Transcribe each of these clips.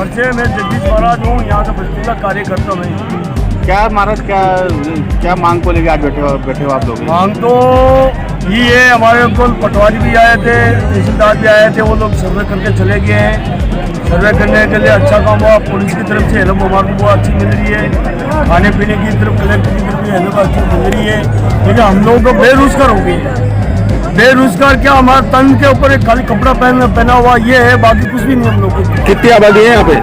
परिचय मैं जगदीश महाराज हूँ, यहाँ का बस्ती कार्यकर्ता मैं। क्या महाराज क्या मांग को लेके आज बैठे हो आप लोग? मांग तो ये है, हमारे को पटवारी भी आए थे, तहसीलदार भी आए थे, वो लोग सर्वे करके चले गए हैं। सर्वे करने के लिए अच्छा काम हुआ, पुलिस की तरफ से हेल्प हमारे को बहुत अच्छी मिल रही है, खाने पीने की तरफ कलेक्टर की तरफ हेल्प अच्छी मिल रही है। लेकिन हम लोगों को बेरोजगार हो गए हैं। बेरोजगार क्या, हमारे तन के ऊपर एक खाली कपड़ा पहना हुआ ये है, बाकी कुछ भी नहीं हम लोग को। कितनी आबादी है यहाँ पे?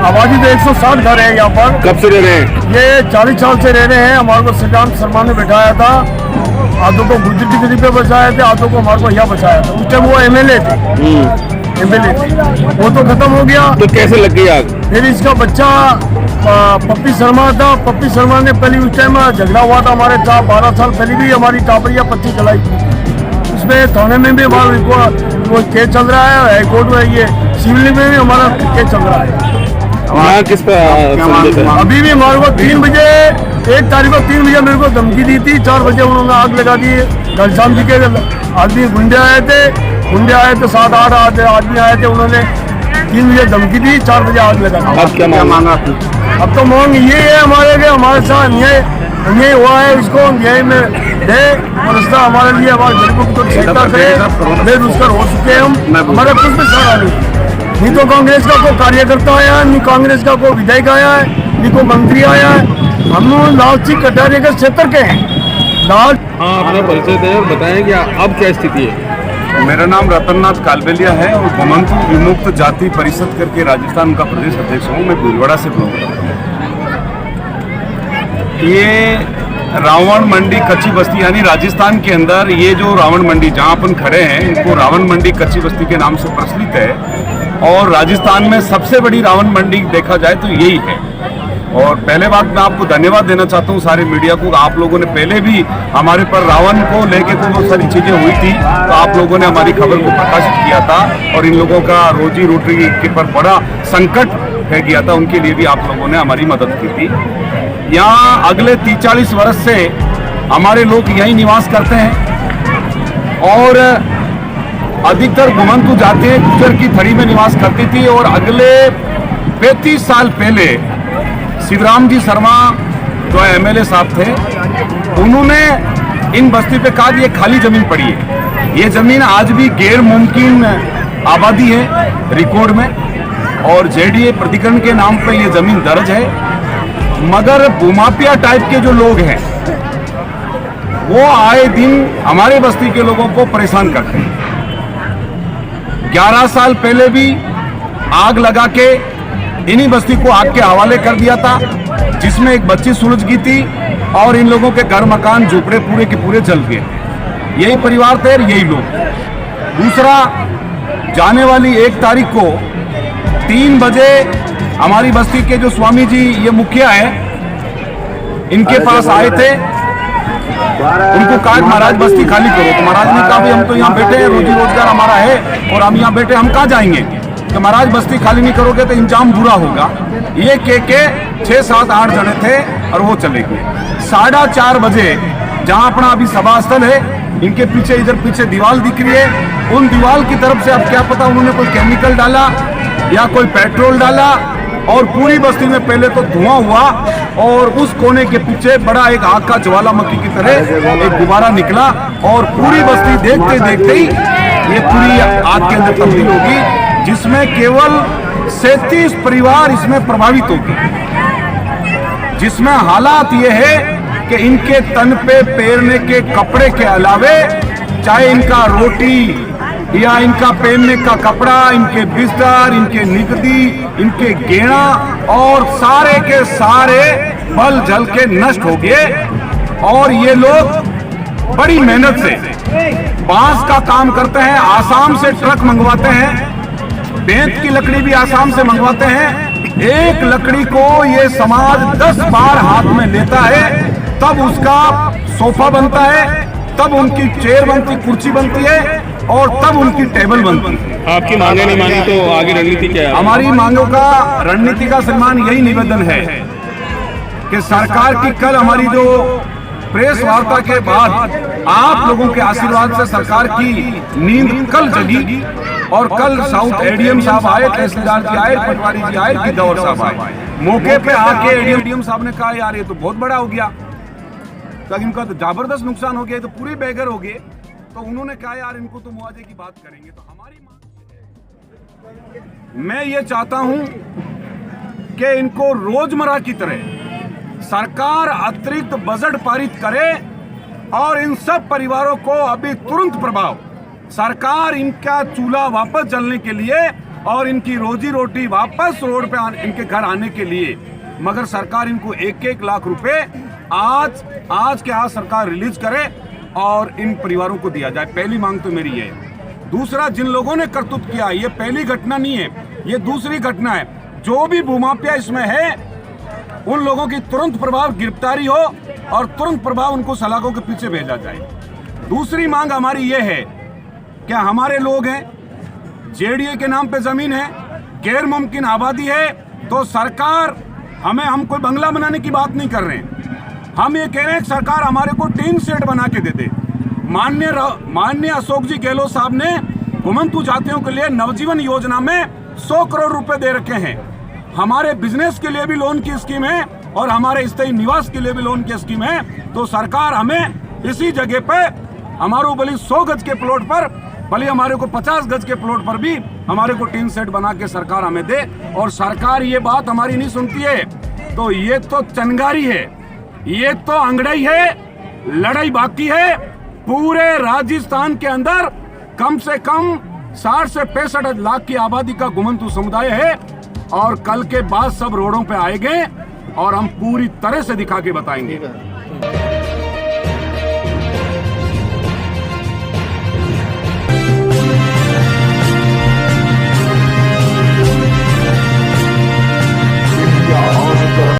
आबादी तो 160 घर है यहाँ पर। कब से रह रहे हैं? ये 40 साल से रह रहे हैं। हमारे को श्रीराम शर्मा ने बैठाया था, आधों को गुर्जर की गरीब पे बचाया थे, आधों को हमारे को यहाँ बचाया था। उस टाइम वो एमएलए थे, वो तो खत्म हो गया। तो कैसे लग गई आग? फिर इसका बच्चा पप्पी शर्मा था, पप्पी शर्मा ने पहले उस टाइम झगड़ा हुआ था हमारे साथ, 12 साल पहले भी हमारी टापरिया पत्ती जलाई थी। उसमें थाने में भी हमारा वो केस चल रहा है, हाईकोर्ट में ये सिविल में भी हमारा केस चल रहा है। किस पे अभी भी हमारे को 3 बजे 1 तारीख को 3 बजे मेरे को धमकी दी थी, 4 बजे उन्होंने आग लगा दी। घनश्याम जी के आदमी गुंडे आए थे 7-8 आदमी आए थे, उन्होंने 3 बजे धमकी दी, 4 बजे आग लगा दी। अब क्या मांगा? अब तो मांग ये है हमारे साथ अन्याय हुआ है, इसको न्याय में दे और रास्ता हमारे लिए, हमारे गरीबों की तो सहायता करे। बेरोजगार हो चुके हैं हम, हमारे कुछ भी सहारा नहीं तो कांग्रेस का कोई कार्यकर्ता आया है, नहीं कांग्रेस का कोई विधायक आया है, नहीं कोई मंत्री आया है। हम लालची कटारिया के क्षेत्र के हैं। अपना परिचय दें और बताएं कि अब क्या स्थिति है। मेरा नाम रतननाथ कालबेलिया है और घुमंतु विमुक्त जाति परिषद करके राजस्थान का प्रदेश अध्यक्ष हूँ। मैं भीलवाड़ा से बिलोंग करता हूँ। ये रावण मंडी कच्ची बस्ती यानी राजस्थान के अंदर ये जो रावण मंडी जहाँ अपन खड़े हैं, इनको रावण मंडी कच्ची बस्ती के नाम से प्रचलित है और राजस्थान में सबसे बड़ी रावण मंडी देखा जाए तो यही है। और पहले बात मैं आपको धन्यवाद देना चाहता हूँ सारे मीडिया को। आप लोगों ने पहले भी हमारे पर रावण को लेके तो बहुत सारी चीज़ें हुई थी, तो आप लोगों ने हमारी खबर को प्रकाशित किया था और इन लोगों का रोजी रोटी के पर बड़ा संकट है गया था, उनके लिए भी आप लोगों ने हमारी मदद की थी। यहाँ अगले 30-40 वर्ष से हमारे लोग यहीं निवास करते हैं और अधिकतर घुमंतु जातियाँ गुर्जर की थड़ी में निवास करती थी। और अगले 35 साल पहले शिवराम जी शर्मा जो एमएलए साहब थे, उन्होंने इन बस्ती पे कहा कि ये खाली जमीन पड़ी है, ये जमीन आज भी गैर मुमकिन आबादी है रिकॉर्ड में और जेडीए प्राधिकरण के नाम पे ये जमीन दर्ज है, मगर भूमाफिया टाइप के जो लोग हैं वो आए दिन हमारे बस्ती के लोगों को परेशान करते हैं। 11 साल पहले भी आग लगा के इन्हीं बस्ती को आग के हवाले कर दिया था, जिसमें एक बच्ची सुलझ गई थी और इन लोगों के घर मकान झोपड़े पूरे के पूरे जल गए। यही परिवार थे, यही लोग। दूसरा, जाने वाली 1 तारीख को 3 बजे हमारी बस्ती के जो स्वामी जी ये मुखिया है, इनके पास आए थे, उनको कहा महाराज बस्ती खाली करो। तो महाराज ने कहा भाई हम तो यहाँ बैठे हैं, रोजी रोजगार हमारा है और हम यहाँ बैठे, हम कहाँ जाएंगे? तो महाराज बस्ती खाली नहीं करोगे तो इंजाम बुरा होगा। ये के 6-7-8 जने थे और वो चले गए। 4:30 बजे जहाँ अपना अभी सभा स्थल है, इनके पीछे इधर पीछे दीवार दिख रही है, उन दीवार की तरफ से अब क्या पता उन्होंने कोई केमिकल डाला या कोई पेट्रोल डाला और पूरी बस्ती में पहले तो धुआं हुआ और उस कोने के पीछे बड़ा एक आग का ज्वालामुखी की तरह एक गुब्बारा निकला और पूरी बस्ती देखते देखते ही ये पूरी आग के अंदर तब्दील होगी, जिसमें केवल 37 परिवार इसमें प्रभावित होंगे। जिसमें हालात ये है कि इनके तन पे पहनने के कपड़े के अलावे चाहे इनका रोटी या इनका पहनने का कपड़ा, इनके बिस्तर, इनके निगदी, इनके गेड़ा और सारे के सारे बल जल के नष्ट हो गए। और ये लोग बड़ी मेहनत से बांस का काम करते हैं, आसाम से ट्रक मंगवाते हैं, बेंत की लकड़ी भी आसाम से मंगवाते हैं। एक लकड़ी को ये समाज 10 बार हाथ में लेता है, तब उसका सोफा बनता है, तब उनकी चेयर बनती, कुर्सी बनती है और तब उनकी टेबल बनती है। आपकी मांगे नहीं मानी तो आगे रणनीति क्या है? हमारी मांगों का रणनीति का सम्मान यही निवेदन है कि सरकार की कल हमारी जो प्रेस वार्ता के बाद आप लोगों के आशीर्वाद से सरकार की नींद कल जगी और कल साउथ एडीएम साहब आए, तहसीलदार जी आए, पटवारी जी आए, गिद्धौर साहब आए। मौके पे आके एडीएम साहब ने कहा यार ये तो बहुत बड़ा हो गया, तो इनका तो जबरदस्त नुकसान हो गया, तो पूरे बेघर हो गए। तो उन्होंने कहा यार इनको तो मुआवजे की बात करेंगे। तो हमारी मैं ये चाहता हूं कि इनको रोजमर्रा की तरह सरकार अतिरिक्त बजट पारित करे और इन सब परिवारों को अभी तुरंत प्रभाव सरकार इनका चूल्हा वापस जलने के लिए और इनकी रोजी रोटी वापस रोड पे इनके घर आने के लिए, मगर सरकार इनको 1-1 लाख रुपए आज के आज सरकार रिलीज करे और इन परिवारों को दिया जाए। पहली मांग तो मेरी ये है। दूसरा, जिन लोगों ने करतूत किया, ये पहली घटना नहीं है, ये दूसरी घटना है। जो भी भूमाफिया इसमें है उन लोगों की तुरंत प्रभाव गिरफ्तारी हो और तुरंत प्रभाव उनको सलाखों के पीछे भेजा जाए। दूसरी मांग हमारी ये है, क्या हमारे लोग हैं, जेडीए के नाम पे जमीन है, गैर मुमकिन आबादी है, तो सरकार हम कोई बंगला बनाने की बात नहीं कर रहे हैं। हम ये कह रहे हैं कि सरकार हमारे को टीन सेट बना के दे दे। माननीय अशोक जी गहलोत साहब ने घुमंतु जातियों के लिए नवजीवन योजना में 100 करोड़ रुपए दे रखे हैं। हमारे बिजनेस के लिए भी लोन की स्कीम है और हमारे स्थायी निवास के लिए भी लोन की स्कीम है। तो सरकार हमें इसी जगह पे हमारे भले 100 गज के प्लॉट पर, भले हमारे को 50 गज के प्लॉट पर भी हमारे को टीन सेट बना के सरकार हमें दे। और सरकार ये बात हमारी नहीं सुनती है तो ये तो चनगारी है, ये तो अंगड़ाई है, लड़ाई बाकी है। पूरे राजस्थान के अंदर कम से कम 60 से 65 लाख की आबादी का घुमंतु समुदाय है और कल के बाद सब रोडों पे आएंगे और हम पूरी तरह से दिखा के बताएंगे।